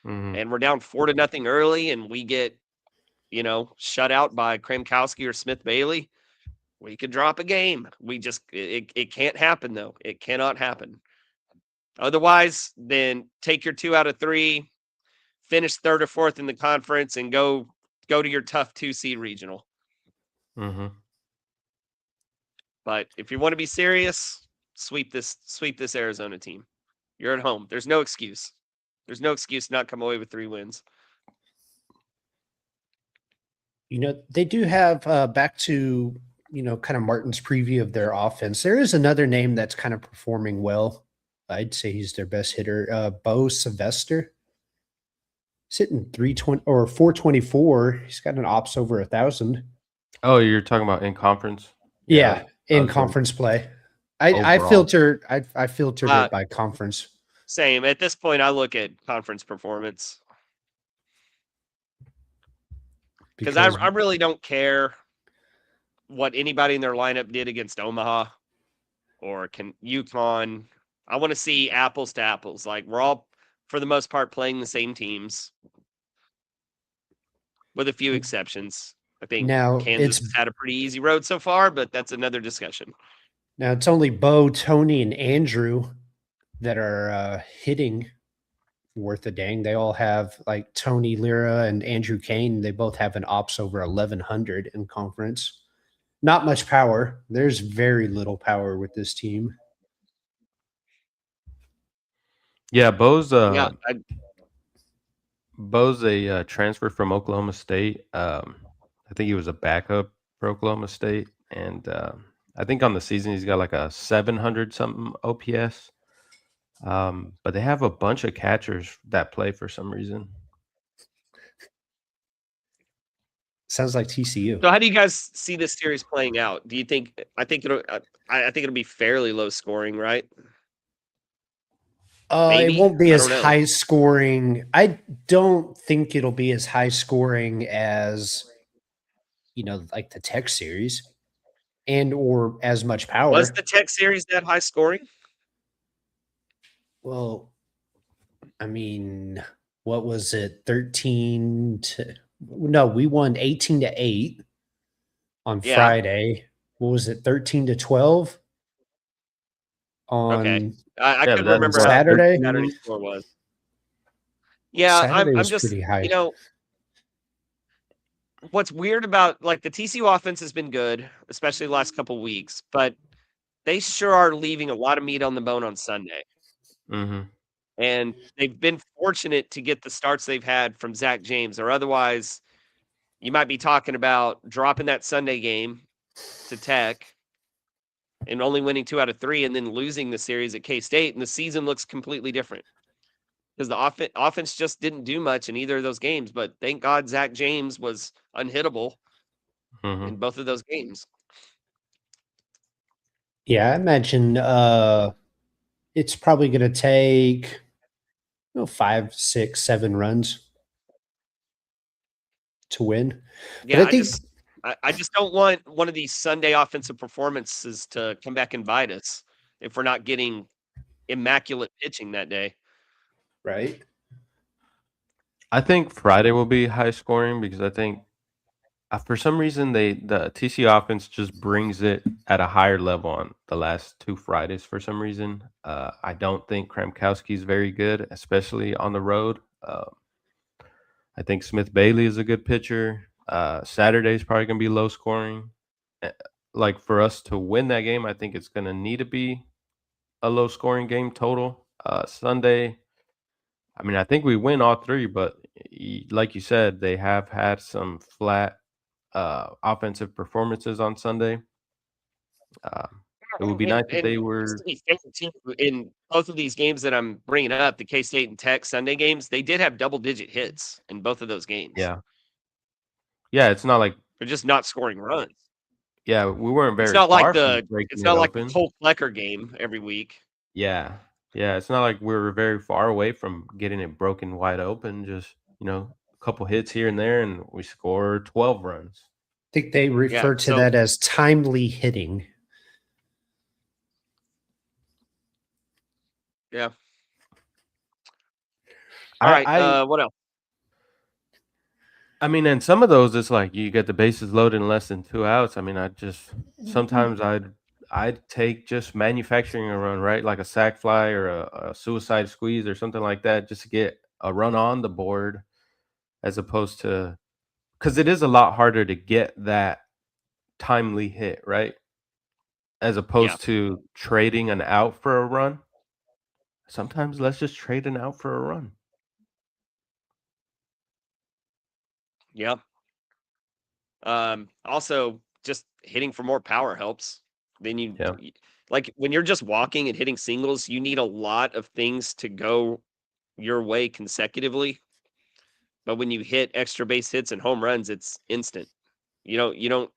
Mhm. and we're down 4-0 early, and we get shut out by Kramkowski or Smith Bailey, we could drop a game. It can't happen though. It cannot happen. Otherwise, then take your 2 out of 3, finish 3rd or 4th in the conference, and go to your tough 2 seed regional. Mm-hmm. But if you want to be serious, sweep this Arizona team. You're at home. There's no excuse. There's no excuse to not come away with 3 wins. They do have back to, kind of Martin's preview of their offense. There is another name that's kind of performing well. I'd say he's their best hitter. Bo Sylvester. He's hitting 320 or 424. He's got an ops over 1,000. Oh, you're talking about in conference? Yeah, in okay. conference play. I Overall. filtered it by conference. Same. At this point, I look at conference performance. Because I really don't care what anybody in their lineup did against Omaha or UConn. I want to see apples to apples. Like, we're all, for the most part, playing the same teams with a few exceptions. I think Now Kansas has had a pretty easy road so far, but that's another discussion. Now it's only Bo, Tony, and Andrew that are hitting worth a dang. They all have, like, Tony Lira and Andrew Kane. They both have an ops over 1,100 in conference. Not much power. There's very little power with this team. Yeah, Bo's Yeah, Bo's a transfer from Oklahoma State. I think he was a backup for Oklahoma State, and I think on the season he's got like a 700 something OPS. But they have a bunch of catchers that play for some reason. Sounds like TCU. So how do you guys see this series playing out? Do you think? I think it'll be fairly low scoring, right? It Maybe. won't be I as don't know. high scoring. I don't think it'll be as high scoring as, like the Tech series, and or as much power. Was the Tech series that high scoring? Well, I mean, what was it? 13 to no, we won 18-8 on Yeah. Friday. What was it? 13 to 12 on Okay. I Yeah, couldn't but remember that's how Saturday. Saturday score was. Yeah, Saturday I'm was just, pretty high. What's weird about, like, the TCU offense has been good, especially the last couple weeks, but they sure are leaving a lot of meat on the bone on Sunday. Mm-hmm. And they've been fortunate to get the starts they've had from Zach James, or otherwise you might be talking about dropping that Sunday game to Tech and only winning 2 out of 3 and then losing the series at K-State, and the season looks completely different. Because the offense just didn't do much in either of those games, but thank God Zach James was unhittable Mm-hmm. in both of those games. Yeah, I imagine it's probably going to take 5, 6, 7 runs to win. Yeah, But I just don't want one of these Sunday offensive performances to come back and bite us if we're not getting immaculate pitching that day. right. I think Friday will be high scoring because I think for some reason the TC offense just brings it at a higher level on the last 2 Fridays for some reason. I don't think Kramkowski is very good, especially on the road. I think Smith Bailey is a good pitcher. Saturday's probably going to be low scoring. Like, for us to win that game, I think it's going to need to be a low scoring game total. Sunday, I mean, I think we win all 3, but like you said, they have had some flat offensive performances on Sunday. It would be nice if they were. Just to be fair, too, in both of these games that I'm bringing up, the K-State and Tech Sunday games, they did have double-digit hits in both of those games. Yeah. Yeah, it's not like They're just not scoring runs. we weren't very It's not far like from the breaking it open. Cole Flecker game every week. Yeah. Yeah, it's not like we were very far away from getting it broken wide open. Just, a couple hits here and there, and we score 12 runs. I think they refer to that as timely hitting. Yeah. All right. What else? I mean, and some of those, it's like you get the bases loaded in less than 2 outs. I mean, sometimes I'd take just manufacturing a run, right? Like a sac fly or a suicide squeeze or something like that, just to get a run on the board, as opposed to, because it is a lot harder to get that timely hit, right? As Yeah. opposed to trading an out for a run. Sometimes let's just trade an out for a run. Yeah. Also, just hitting for more power helps. Then Yeah. like when you're just walking and hitting singles, you need a lot of things to go your way consecutively. But when you hit extra base hits and home runs, it's instant. You don't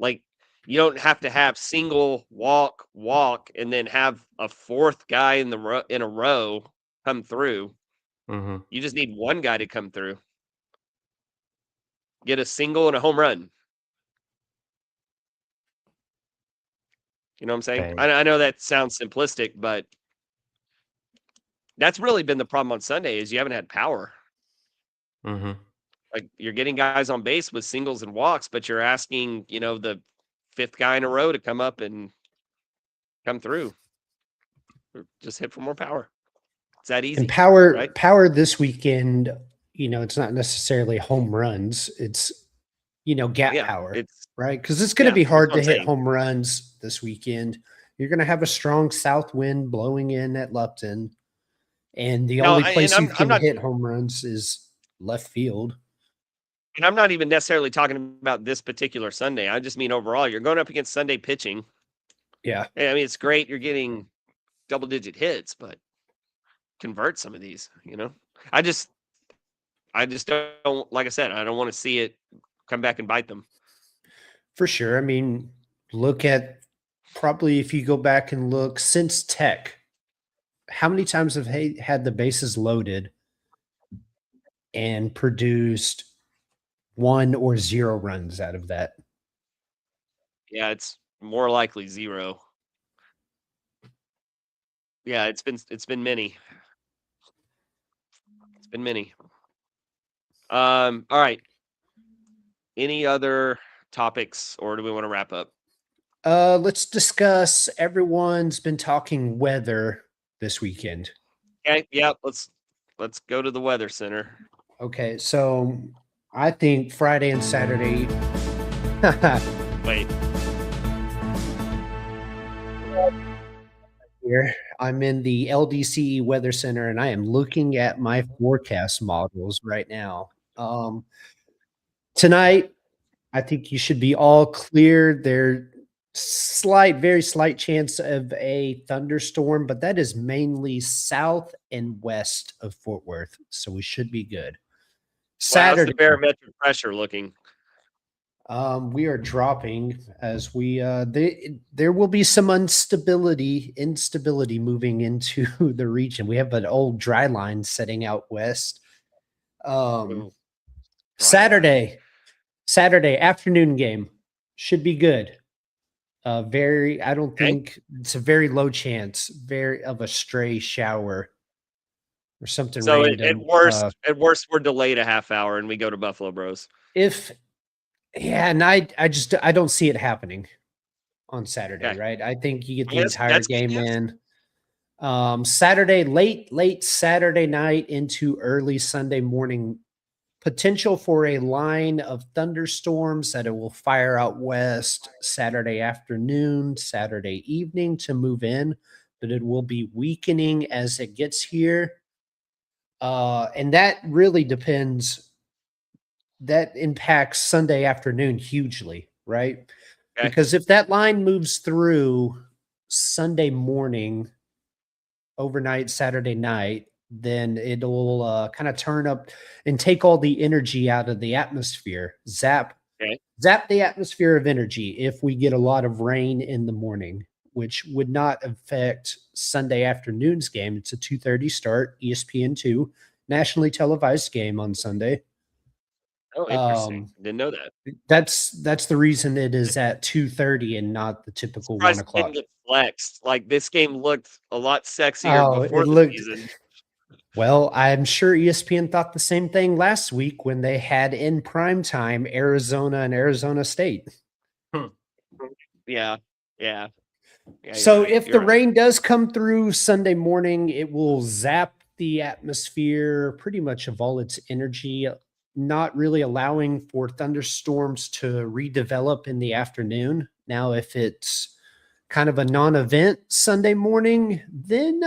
like you don't have to have single walk and then have a fourth guy in a row come through. Mm-hmm. You just need one guy to come through. Get a single and a home run. You know what I'm saying? Bang. I know that sounds simplistic, but that's really been the problem on Sunday is you haven't had power. Mm-hmm. Like you're getting guys on base with singles and walks, but you're asking, the fifth guy in a row to come up and come through. Or just hit for more power. It's that easy. And power right? power this weekend, it's not necessarily home runs. It's gap Yeah, power, it's right? Because it's going to be that's hard what I'm to hit saying. home runs this weekend. You're going to have a strong south wind blowing in at Lupton, and the No, only I, and place you I'm can not hit home runs is left field. and I'm not even necessarily talking about this particular Sunday. I just mean overall. You're going up against Sunday pitching. Yeah, I mean, it's great you're getting double-digit hits, but convert some of these. I just don't, like I said, I don't want to see it come back and bite them. for sure. I mean, look at probably if you go back and look since Tech, how many times have they had the bases loaded and produced 1 or 0 runs out of that? Yeah, it's more likely 0. Yeah, it's been many. It's been many. All right. Any other topics, or do we want to wrap up? Let's discuss. Everyone's been talking weather this weekend. Okay, yeah, let's go to the weather center. Okay, so I think Friday and Saturday. Wait, Here, I'm in the LDC Weather Center, and I am looking at my forecast models right now. Tonight, I think you should be all clear. There very slight chance of a thunderstorm, but that is mainly south and west of Fort Worth, so we should be good. wow, how's Saturday, the barometric pressure looking? we are dropping as there will be some instability moving into the region. We have an old dry line setting out west. Ooh, Saturday afternoon game should be good. I don't okay. think it's a very low chance of a stray shower or something So random. at worst, we're delayed a half hour and we go to Buffalo Bros. And I don't see it happening on Saturday, Okay. right? I think you get the Yeah, entire that's game good news. in. Saturday, late Saturday night into early Sunday morning, potential for a line of thunderstorms that it will fire out west Saturday afternoon, Saturday evening to move in, but it will be weakening as it gets here. And that really depends. That impacts Sunday afternoon hugely, right? Okay. Because if that line moves through Sunday morning, overnight, Saturday night, then it'll kind of turn up and take all the energy out of the atmosphere, zap Okay. the atmosphere of energy if we get a lot of rain in the morning, which would not affect Sunday afternoon's game. It's a 2:30 start, ESPN2, nationally televised game on Sunday. Oh, interesting. Didn't know that. That's the reason it is at 2:30 and not the typical 1 Surprised it didn't o'clock. get flexed. Like this game looked a lot sexier Oh, before it the looked season. Well, I'm sure ESPN thought the same thing last week when they had in prime time Arizona and Arizona State. Yeah. Yeah. Yeah. So right. if You're the right. rain does come through Sunday morning, it will zap the atmosphere pretty much of all its energy, not really allowing for thunderstorms to redevelop in the afternoon. Now, if it's kind of a non-event Sunday morning, then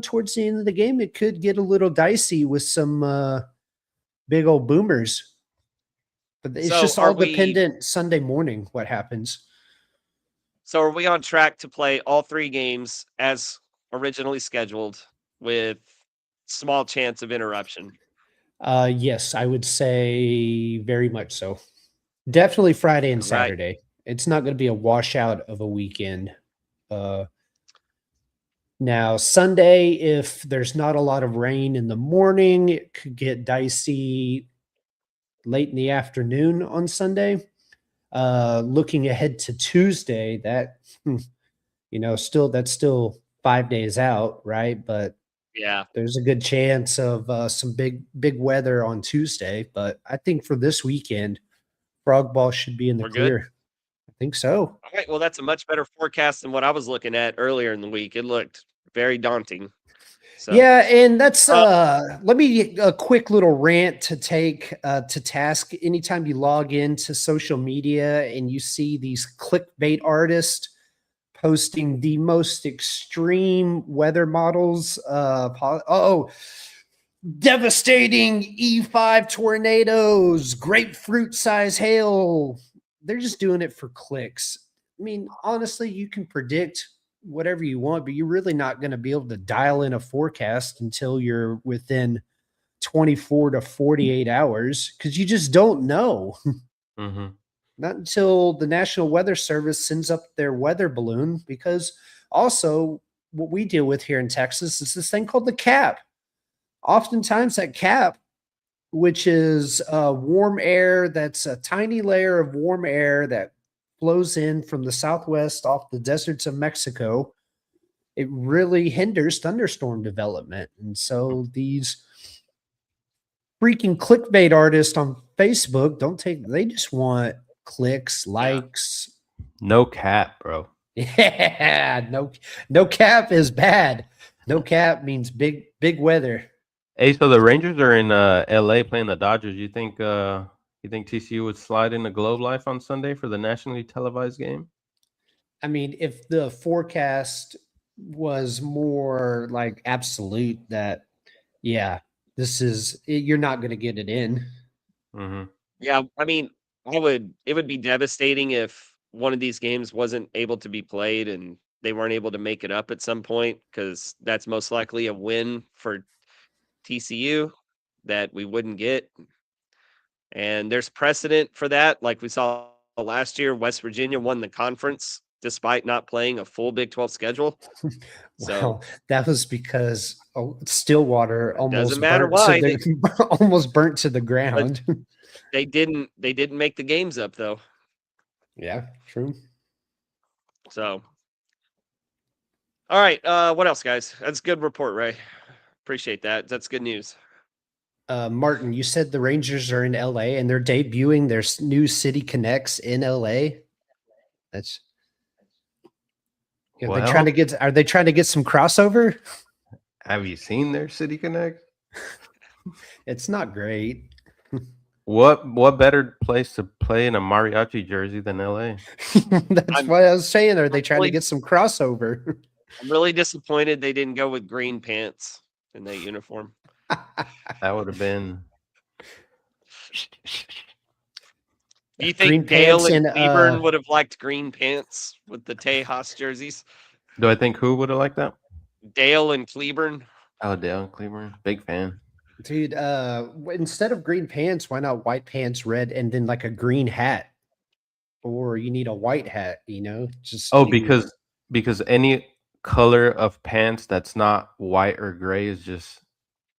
towards the end of the game, it could get a little dicey with some big old boomers. But it's So just are all we dependent Sunday morning what happens. so are we on track to play all 3 games as originally scheduled with small chance of interruption? Yes, I would say very much so. Definitely Friday and All right. Saturday. It's not going to be a washout of a weekend. Uh, Now, Sunday, if there's not a lot of rain in the morning, it could get dicey late in the afternoon on Sunday. Looking ahead to Tuesday, that's still 5 days out, right? But Yeah. there's a good chance of some big weather on Tuesday. But I think for this weekend, frog ball should be in the We're good. clear. I think so. All right. Well, that's a much better forecast than what I was looking at earlier in the week. It looked very daunting. So, Yeah, and that's uh, let me a quick little rant to take to task. Anytime you log into social media and you see these clickbait artists posting the most extreme weather models, devastating E5 tornadoes, grapefruit size hail. They're just doing it for clicks. I mean, honestly, you can predict whatever you want, but you're really not going to be able to dial in a forecast until you're within 24 to 48 hours because you just don't know. Mm-hmm. Not until the National Weather Service sends up their weather balloon, because also what we deal with here in Texas is this thing called the cap. Oftentimes, that cap, which is warm air, that's a tiny layer of warm air that flows in from the southwest off the deserts of Mexico, it really hinders thunderstorm development. And so these freaking clickbait artists on Facebook they just want clicks, yeah. likes. No cap, bro. Yeah, no cap is bad. No cap means big weather. Hey, so the Rangers are in LA playing the Dodgers. You think TCU would slide into Globe Life on Sunday for the nationally televised game? I mean, if the forecast was more like absolute that, yeah, you're not going to get it in. Mm-hmm. Yeah. I mean, it would be devastating if one of these games wasn't able to be played and they weren't able to make it up at some point, because that's most likely a win for TCU that we wouldn't get. And there's precedent for that. Like we saw last year, West Virginia won the conference despite not playing a full Big 12 schedule. So Well, that was because Stillwater it doesn't matter why almost burnt to the ground. they didn't make the games up though. Yeah, true. So all right, what else, guys? That's a good report, Ray. Appreciate that. That's good news. Martin, you said the Rangers are in LA and they're debuting their new City Connects in LA. That's are they trying to get some crossover? Have you seen their City Connect? It's not great. What better place to play in a mariachi jersey than LA? That's what I was saying. Are they trying to get some crossover? I'm really disappointed they didn't go with green pants in that uniform. That would have been. Do you Green think Dale pants and and, Cleburne would have liked green pants with the Tejas jerseys? Do I think who would have liked that? Dale and Cleburne. Oh, Dale Cleveland, big fan. Dude, instead of green pants, why not white pants, red, and then like a green hat? Or you need a white hat, just Oh, to because any color of pants that's not white or gray is just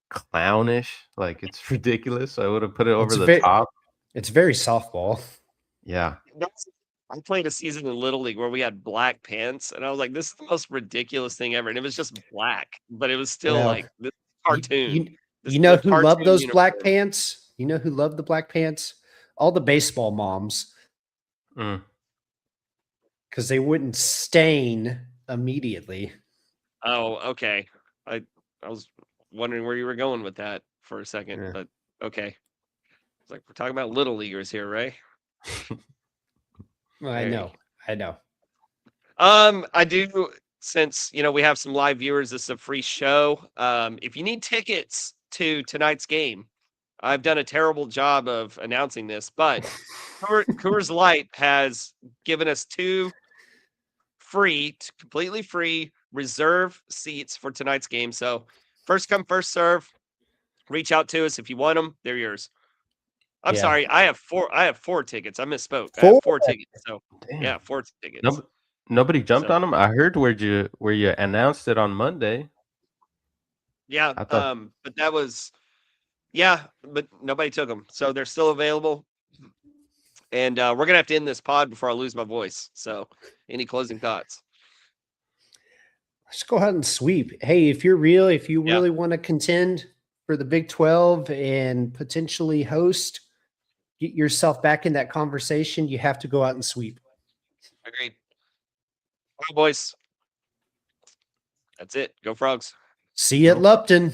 clownish. Like it's ridiculous. So I would have put it over the top. It's very softball. Yeah. I played a season in Little League where we had black pants, and I was like, "This is the most ridiculous thing ever." And it was just black, but it was still Well, like, "This is cartoon. You know who love cartoon those black uniform. pants? You know who love the black pants? All the baseball moms, Mm. because they wouldn't stain immediately. Oh, okay. I was wondering where you were going with that for a second, Yeah. but okay. It's like we're talking about little leaguers here, right? Well, I There you know. I know. I do, since we have some live viewers, this is a free show. If you need tickets to tonight's game, I've done a terrible job of announcing this, but Coors Light has given us 2 completely free reserve seats for tonight's game. So first come, first serve. Reach out to us if you want them. They're yours. I'm Yeah. sorry. I have 4 tickets. I misspoke. I 4? have 4 tickets. So Damn. yeah, 4 tickets. Nobody jumped So- on them. I heard where you announced it on Monday. Yeah. I thought But that was, but nobody took them. So they're still available. And we're going to have to end this pod before I lose my voice. So any closing thoughts? Let's go ahead and sweep. Hey, if you Yeah. really want to contend for the Big 12 and potentially host, get yourself back in that conversation, you have to go out and sweep. Agreed. All right, boys. That's it. Go Frogs. See you at Lupton.